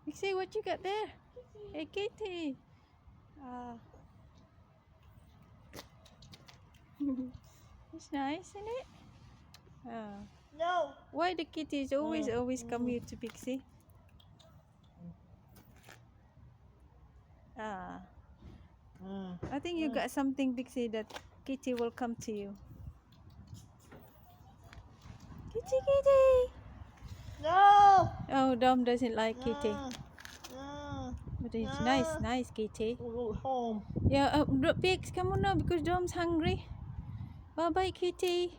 Pixie, what you got there? Hey, kitty. It's nice, isn't it? No. Why the kitties always come here to Pixie? I think you got something, Pixie, that kitty will come to you. Kitty, kitty. No. Oh, Dom doesn't like kitty. No. But it's No. nice kitty. We'll go home. Yeah, Pix, come on now because Dom's hungry. Bye bye, kitty.